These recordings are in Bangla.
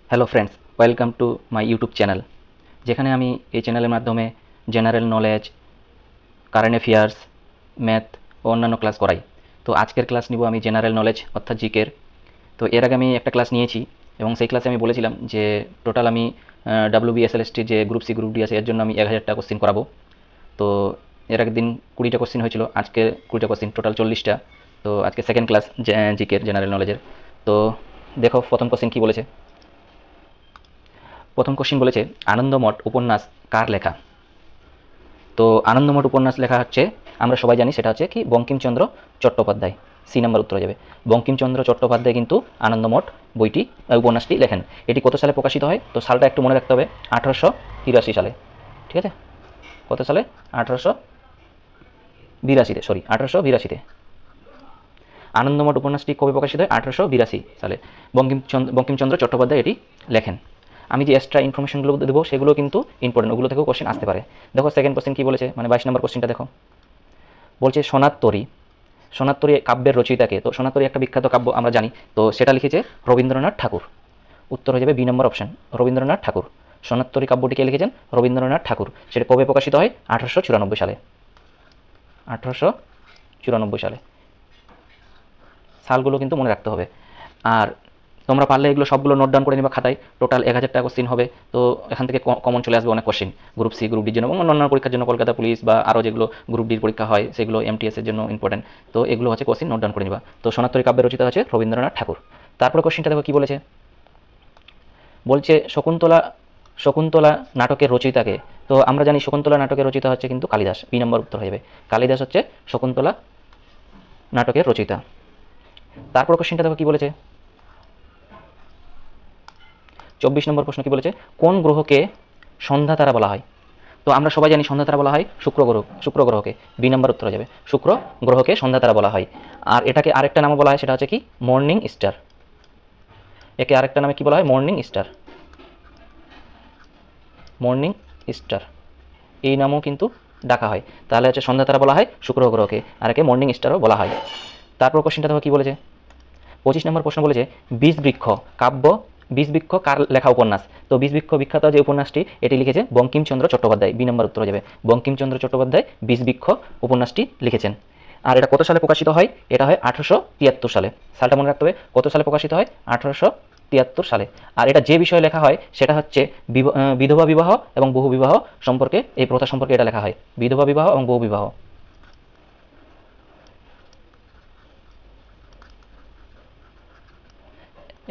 Hello friends, welcome to my YouTube channel, যেখানে আমি এই চ্যানেলের মাধ্যমে general knowledge, current affairs, math ও অন্যান্য ক্লাস করাই। তো আজকের ক্লাস নিব আমি জেনারেল নলেজ অর্থাৎ জিকের। তো এর আগে আমি একটা ক্লাস নিয়েছি এবং সেই ক্লাসে আমি বলেছিলাম যে টোটাল আমি WBSLST যে গ্রুপ সি গ্রুপ ডি আছে এর জন্য আমি 1000টা কোশ্চিন করাবো। তো এর আগের দিন 20টা কোশ্চিন হয়েছিল, আজকে 20টা কোশ্চিন, টোটাল 40টা। তো আজকে সেকেন্ড ক্লাস জিকের জেনারেল নলেজের। তো দেখো প্রথম কোশ্চিন কী বলেছে। প্রথম কোশ্চিন বলেছে, আনন্দমঠ উপন্যাস কার লেখা? তো আনন্দমঠ উপন্যাস লেখা হচ্ছে, আমরা সবাই জানি সেটা হচ্ছে কি, বঙ্কিমচন্দ্র চট্টোপাধ্যায়। সি নাম্বার উত্তর হয়ে যাবে। বঙ্কিমচন্দ্র চট্টোপাধ্যায় কিন্তু আনন্দমঠ বইটি উপন্যাসটি লেখেন। এটি কত সালে প্রকাশিত হয়? তো সালটা একটু মনে রাখতে হবে, 1883 সালে। ঠিক আছে, কত সালে? 1882-তে, সরি 1882-তে। আনন্দমঠ উপন্যাসটি কবে প্রকাশিত হয়? 1882 সালে বঙ্কিমচন্দ্র চট্টোপাধ্যায় এটি লেখেন। আমি যে এক্সট্রা ইনফরমেশনগুলো দেবো সেগুলো কিন্তু ইম্পর্টেন্ট, ওগুলো থেকেও কোশ্চেন আসতে পারে। দেখো সেকেন্ড কোশ্চেন কী বলেছে, মানে 22 নম্বর কোশ্চেনটা দেখো। বলছে সোনার তরী কাব্যের রচয়িতাকে? তো সোনার তরী একটা বিখ্যাত কাব্য, আমরা জানি। তো সেটা লিখেছে রবীন্দ্রনাথ ঠাকুর। উত্তর হয়ে যাবে বি নম্বর অপশান, রবীন্দ্রনাথ ঠাকুর। সোনার তরী কাব্যটিকে লিখেছেন রবীন্দ্রনাথ ঠাকুর। সেটা কবে প্রকাশিত হয়? 1894 সালে। 1894 সালে। সালগুলো কিন্তু মনে রাখতে হবে। আর তোমরা পারলে এগুলো সবগুলো নোট ডাউন করে নিবা খাতায়। টোটাল 1000টা কোশ্চিন হবে। তো এখান থেকে কমন চলে আসবে অনেক কোশ্চিন, গ্রুপ সি গ্রুপ ডির জন্য এবং অন্যান্য পরীক্ষার জন্য, কলকাতা পুলিশ বা আরও যেগুলো গ্রুপ ডির পরীক্ষা হয় সেগুলো MTS এর জন্য ইম্পর্টেন্ট। তো এগুলো হচ্ছে কোশ্চিন, নোট ডাউন করে নিবা। তো সোনার তরী কাব্যের রচিত হচ্ছে রবীন্দ্রনাথ ঠাকুর। তারপরে কোশ্চিনটা দেখো কী বলেছে। বলছে শকুন্তলা নাটকের রচয়িতাকে? তো আমরা জানি শকুন্তলা নাটকের রচয়িতা হচ্ছে কিন্তু কালিদাস। বি নম্বর উত্তর হয়ে যাবে। কালিদাস হচ্ছে শকুন্তলা নাটকের রচয়িতা। তারপর কোশ্চিনটা দেখো কী বলেছে। 24 নম্বর প্রশ্ন কী বলেছে, কোন গ্রহকে সন্ধ্যা তারা বলা হয়? তো আমরা সবাই জানি সন্ধ্যা তারা বলা হয় শুক্র গ্রহকে। বি নম্বর উত্তর হয়ে যাবে। শুক্র গ্রহকে সন্ধ্যা তারা বলা হয়। আর এটাকে আরেকটা নামও বলা হয়, সেটা হচ্ছে কি, মর্নিং স্টার। একে আরেকটা নামে কি বলা হয়? Morning star. মর্নিং স্টার এই নামও কিন্তু ডাকা হয়। তাহলে হচ্ছে সন্ধ্যা তারা বলা হয় শুক্র গ্রহকে, আর একে মর্নিং স্টারও বলা হয়। তারপর কোশ্চেনটা দেখো কী বলেছে। 25 নম্বর প্রশ্ন বলেছে, বীজবৃক্ষ কাব্য, বীজবৃক্ষ কার লেখা উপন্যাস? তো বীজবৃক্ষ বিখ্যাত যে উপন্যাসটি, এটি লিখেছে বঙ্কিমচন্দ্র চট্টোপাধ্যায়। বি নম্বর উত্তর হয়ে যাবে। বঙ্কিমচন্দ্র চট্টোপাধ্যায় বীজবৃক্ষ উপন্যাসটি লিখেছেন। আর এটা কত সালে প্রকাশিত হয়? এটা হয় 1873 সালে। সালটা মনে রাখতে হবে, কত সালে প্রকাশিত হয়? 1873 সালে। আর এটা যে বিষয়ে লেখা হয় সেটা হচ্ছে বিধবা বিবাহ এবং বহু বিবাহ সম্পর্কে, এই প্রথা সম্পর্কে এটা লেখা হয়। বিধবা বিবাহ এবং বহু বিবাহ।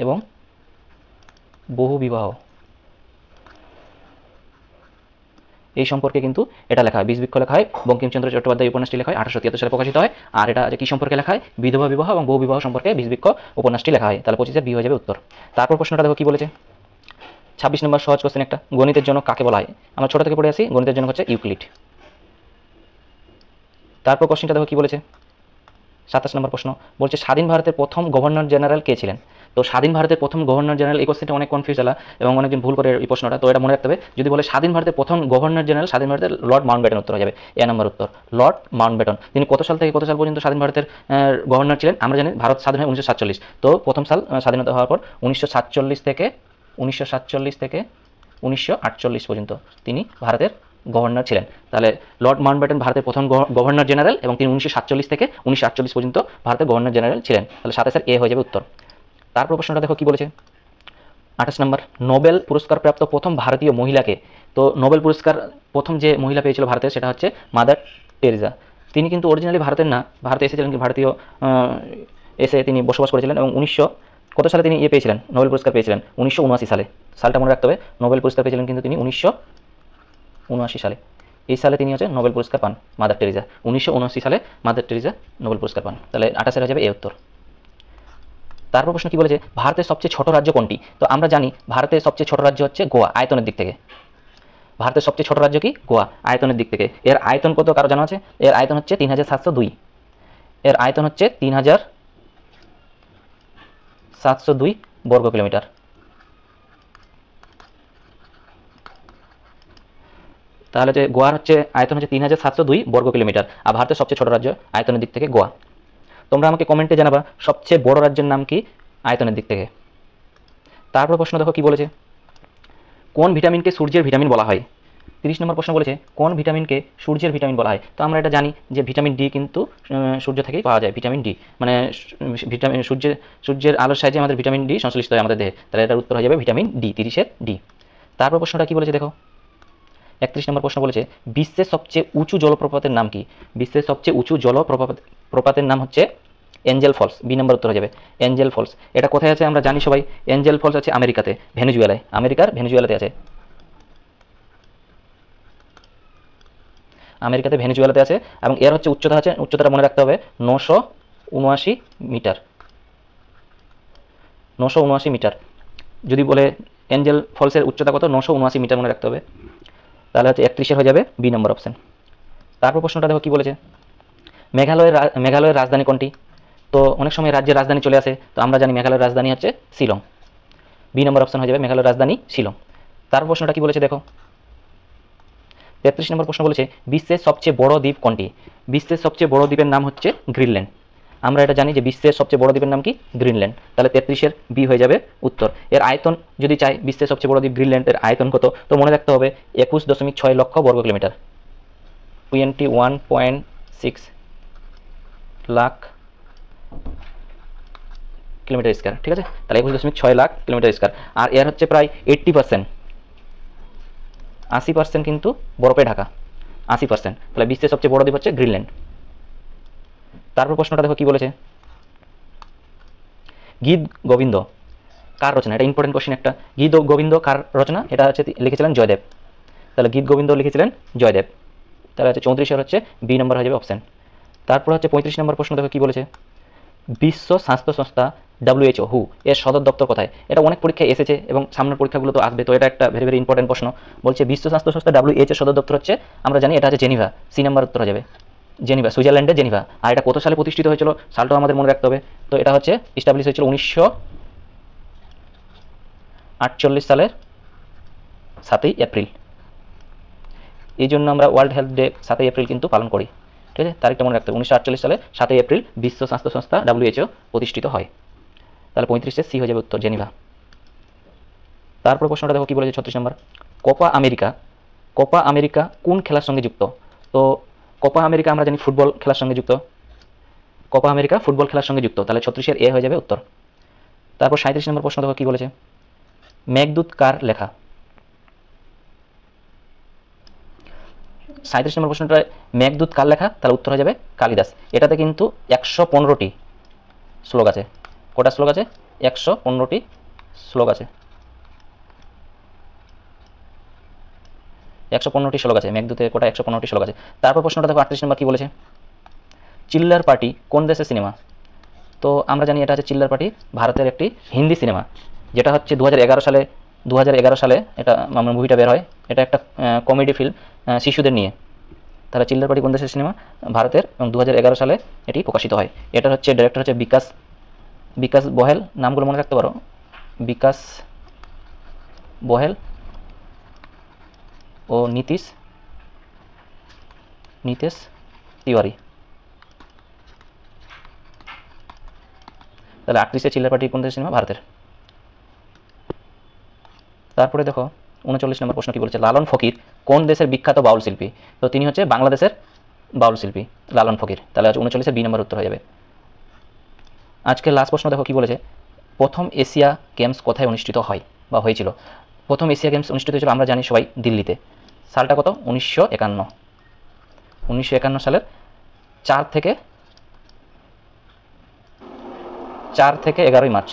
এবং বহু বিবাহ এই সম্পর্কে কিন্তু এটা লেখা হয়। বীজবৃক্ষ লেখা হয়, বঙ্কিমচন্দ্র চট্টোপাধ্যায় উপন্যাসটি লেখা হয় 1873 সালে প্রকাশিত হয়। আর এটা যে কী সম্পর্কে লেখা হয়? বিধবা বিবাহ এবং বহু বিবাহ সম্পর্কে বীজবৃক্ষ উপন্যাসটি লেখা হয়। তাহলে 25-এর বি হয়ে যাবে উত্তর। তারপর প্রশ্নটা দেখো কী বলেছে। 26 নম্বর সহজ কোশ্চেন একটা, গণিতের জন্য কাকে বলা হয়? আমরা ছোট থেকে পড়ে আসি, গণিতের জন্য হচ্ছে ইউক্লিড। তারপর কোশ্চেনটা দেখো কী বলেছে। 27 নম্বর প্রশ্ন বলছে, স্বাধীন ভারতের প্রথম গভর্নর জেনারেল কে ছিলেন? তো স্বাধীন ভারতের প্রথম গভর্নর জেনারেল, এই কোশ্চেনটা অনেক কনফিউজ হলা এবং অনেকদিন ভুল করে এই প্রশ্নটা। তো এটা মনে রাখতে হবে, যদি বলে স্বাধীন ভারতের প্রথম গভর্নর জেনারেল, স্বাধীন ভারতের লর্ড মাউন্টব্যাটেন উত্তর হয়ে যাবে। এ নম্বর উত্তর, লর্ড মাউন্টব্যাটেন। তিনি কত সাল থেকে কত সাল পর্যন্ত স্বাধীন ভারতের গভর্নর ছিলেন? আমরা জানি ভারত স্বাধীন হয় 1947। তো প্রথম সাল স্বাধীনতা হওয়ার পর 1947 থেকে 1948 পর্যন্ত তিনি ভারতের গভর্নর ছিলেন। তাহলে লর্ড মাউন্টব্যাটেন ভারতের প্রথম গভর্নর জেনারেল এবং তিনি 1947 থেকে 1948 পর্যন্ত ভারতের গভর্নর জেনারেল ছিলেন। তাহলে 27-এর এ হয়ে যাবে উত্তর। তারপর প্রশ্নটা দেখো কী বলেছে। 28 নম্বর, নোবেল পুরস্কার প্রাপ্ত প্রথম ভারতীয় মহিলাকে? তো নোবেল পুরস্কার প্রথম যে মহিলা পেয়েছিল ভারতের, সেটা হচ্ছে মাদার টেরেসা। তিনি কিন্তু অরিজিনালি ভারতের না, ভারতে এসেছিলেন, ভারতীয় এসে তিনি বসবাস করেছিলেন এবং কত সালে তিনি পেয়েছিলেন নোবেল পুরস্কার পেয়েছিলেন? 1979 সালে। সালটা মনে রাখতে হবে, নোবেল পুরস্কার পেয়েছিলেন কিন্তু তিনি 1979 সালে। এই সালে তিনি হচ্ছে নোবেল পুরস্কার পান মাদার টেরেসা। 1979 সালে মাদার টেরেসা নোবেল পুরস্কার পান। তাহলে 28-এর হয়ে যাবে এ উত্তর। তারপর প্রশ্ন কী বলেছে, ভারতের সবচেয়ে ছোট রাজ্য কোনটি? তো আমরা জানি ভারতের সবচেয়ে ছোট রাজ্য হচ্ছে গোয়া, আয়তনের দিক থেকে। ভারতের সবচেয়ে ছোট রাজ্য কি? গোয়া, আয়তনের দিক থেকে। এর আয়তন কত কারো জানা আছে? এর আয়তন হচ্ছে 3702। এর আয়তন হচ্ছে 3702 বর্গ কিলোমিটার। তাহলে যে গোয়ার হচ্ছে আয়তন হচ্ছে 3702 বর্গ কিলোমিটার। আর ভারতের সবচেয়ে ছোট রাজ্য আয়তনের দিক থেকে গোয়া। তোমরা আমাকে কমেন্টে জানাবা সবচেয়ে বড় রাজ্যের নাম কি আয়তনের দিক থেকে। তারপর প্রশ্ন দেখো কি বলেছে, কোন ভিটামিনকে সূর্যের ভিটামিন বলা হয়? 30 নম্বর প্রশ্ন বলেছে কোন ভিটামিনকে সূর্যের ভিটামিন বলা হয়? তো আমরা এটা জানি যে ভিটামিন ডি কিন্তু সূর্য থেকেই পাওয়া যায়, ভিটামিন ডি মানে ভিটামিন সূর্যের আলোর সাহায্যে আমাদের ভিটামিন ডি সংশ্লিষ্ট হয় আমাদের দেহে, তাহলে এটার উত্তর হয়ে যাবে ভিটামিন ডি, 30-এর ডি। তারপর প্রশ্নটা কি বলেছে দেখো, 31 নম্বর প্রশ্ন বলেছে বিশ্বের সবচেয়ে উঁচু জলপ্রপাতের নাম কি? বিশ্বের সবচেয়ে উঁচু জলপ্রপাতের নাম হচ্ছে এঞ্জেল ফলস, বি নম্বর উত্তর হয়ে যাবে এঞ্জেল ফলস। এটা কোথায় আছে আমরা জানি সবাই, এঞ্জেল ফলস আছে আমেরিকাতে, ভেনেজুয়েলায়, আমেরিকার ভেনেজুয়েলাতে আছে, আমেরিকাতে ভেনেজুয়েলাতে আছে। এবং এর হচ্ছে উচ্চতাটা মনে রাখতে হবে 979 মিটার, 979 মিটার। যদি বলে এঞ্জেল ফলসের উচ্চতা কত, 979 মিটার মনে রাখতে হবে, তাহলে হচ্ছে 31-এর হয়ে যাবে বি নম্বর অপশন। তারপর প্রশ্নটা দেখো কি বলেছে, মেঘালয়ের রাজধানী কোনটি? তো অনেক সময় রাজ্যের রাজধানী চলে আসে, তো আমরা জানি মেঘালয়ের রাজধানী হচ্ছে শিলং, বি নম্বর অপশন হয়ে যাবে মেঘালয়ের রাজধানী শিলং। তারপর প্রশ্নটা কি বলেছে দেখো, 33 নম্বর প্রশ্ন বলেছে বিশ্বের সবচেয়ে বড় দ্বীপ কোনটি? বিশ্বের সবচেয়ে বড় দ্বীপের নাম হচ্ছে গ্রিনল্যান্ড। আমরা এটা জানি যে বিশ্বের সবচেয়ে বড় দ্বীপের নাম কি, গ্রিনল্যান্ড, তাহলে 33-এর বি হয়ে যাবে উত্তর। এর আয়তন যদি চাই বিশ্বের সবচেয়ে বড় দ্বীপ গ্রিনল্যান্ডের আয়তন কত, তো মনে রাখতে হবে 21.6 লক্ষ বর্গ কিলোমিটার, 21.6 লাখ কিলোমিটার স্কয়ার, ঠিক আছে, তাহলে 21.6 লাখ কিলোমিটার স্কয়ার। আর এর হচ্ছে প্রায় 80% কিন্তু বরফে ঢাকা, 80%, তাহলে বিশ্বের সবচেয়ে বড় দ্বীপ হচ্ছে গ্রিনল্যান্ড। তারপর প্রশ্নটা দেখো কি বলেছে, গীত গোবিন্দ কার রচনা? এটা ইম্পর্টেন্ট কোশ্চেন একটা, গীত গোবিন্দ কার রচনা? এটা হচ্ছে লিখেছিলেন জয়দেব, তাহলে গীত গোবিন্দ লিখেছিলেন জয়দেব, তাহলে হচ্ছে 34-এর হচ্ছে বি নম্বর হয়ে যাবে অপশন। তারপর হচ্ছে 35 নম্বর প্রশ্ন দেখো কি বলেছে, বিশ্ব স্বাস্থ্য সংস্থা WHO হু এর সদর দপ্তর কোথায়? এটা অনেক পরীক্ষায় এসেছে এবং সামনের পরীক্ষাগুলো তো আসবে, তো এটা একটা ভেরি ভেরি ইম্পর্টেন্ট প্রশ্ন। বলছে বিশ্ব স্বাস্থ্য সংস্থা WHO এর সদর দপ্তর হচ্ছে, আমরা জানি এটা হচ্ছে জেনিভা, সি নাম্বার উত্তর হয়ে যাবে জেনিভা, সুইজারল্যান্ডের জেনিভা। আর এটা কত সালে প্রতিষ্ঠিত হয়েছিল সালটাও আমাদের মনে রাখতে হবে, তো এটা হচ্ছে এস্টাবলিশ হয়েছিল 1948 সালের 7ই এপ্রিল। এই জন্য আমরা ওয়ার্ল্ড হেলথ ডে 7ই এপ্রিল কিন্তু পালন করি, ঠিক আছে, তারিখটা মনে রাখতে হবে, 1948 সালে 7ই এপ্রিল বিশ্ব স্বাস্থ্য সংস্থা WHO প্রতিষ্ঠিত হয়, তাহলে 35-এর সি হয়ে যাবে উত্তর জেনিভা। তারপর প্রশ্নটা দেখো কি বলেছে 36 নম্বর, কোপা আমেরিকা কোন খেলার সঙ্গে যুক্ত? তো কোপা আমেরিকা আমরা জানি ফুটবল খেলার সঙ্গে যুক্ত, কোপা আমেরিকা ফুটবল খেলার সঙ্গে যুক্ত, তাহলে 36-এর এ হয়ে যাবে উত্তর। তারপর 37 নম্বর প্রশ্ন দেখো কি বলেছে, মেঘদূত কার লেখা? 37 নম্বর প্রশ্নটা মেঘদূত কার লেখা, তাহলে উত্তর হয়ে যাবে কালিদাস। এটাতে কিন্তু 115টি শ্লোক আছে, কটা শ্লোক আছে? 115টি শ্লোক আছে, 115টি শ্লোক আছে মেঘদূতে, কোটা 115টি শ্লোক আছে। তারপর প্রশ্নটা দেখো 38 নম্বর কি বলেছে, চিল্লার পার্টি কোন দেশের সিনেমা? তো আমরা জানি এটা হচ্ছে চিল্লার পার্টি ভারতের একটি হিন্দি সিনেমা, যেটা হচ্ছে 2011 সালে এটা মুভিটা বের হয়, এটা একটা কমেডি ফিল্ম শিশুদের নিয়ে। তাহলে চিল্লার পার্টি কোন দেশের সিনেমা? ভারতের, এবং 2011 সালে এটি প্রকাশিত হয়। এটার হচ্ছে ডাইরেক্টর হচ্ছে বিকাশ বহেল, নামগুলো মনে রাখতে পারো, বিকাশ বহেল ও নীতিশ তিওয়ারি। তাহলে 38-এ চিল্লার পার্টি কোন দেশের সিনেমা? ভারতের। তারপরে দেখো 39 নম্বর প্রশ্ন কি বলেছে, লালন ফকির কোন দেশের বিখ্যাত বাউল শিল্পী? তো তিনি হচ্ছে বাংলাদেশের বাউল শিল্পী লালন ফকির, তাহলে হচ্ছে 39-এ বি নম্বর উত্তর হয়ে যাবে। আজকে লাস্ট প্রশ্ন দেখো কি বলেছে, প্রথম এশিয়া গেমস কোথায় অনুষ্ঠিত হয় বা হয়েছিল? প্রথম এশিয়া গেমস অনুষ্ঠিত হয়েছিল আমরা জানি সবাই দিল্লিতে, সালটা কত? 1951 সালের 4 থেকে 11ই মার্চ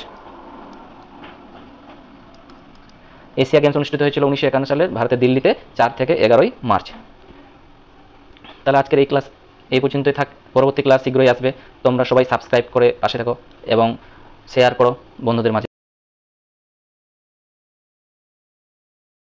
এশিয়া গেমস অনুষ্ঠিত হয়েছিল 1951 সালের ভারতের দিল্লিতে 4 থেকে 11ই মার্চ। তাহলে আজকের এই ক্লাস এই পর্যন্তই থাক, পরবর্তী ক্লাস শীঘ্রই আসবে, তোমরা সবাই সাবস্ক্রাইব করে পাশে থাকো এবং শেয়ার করো বন্ধুদের মাঝে।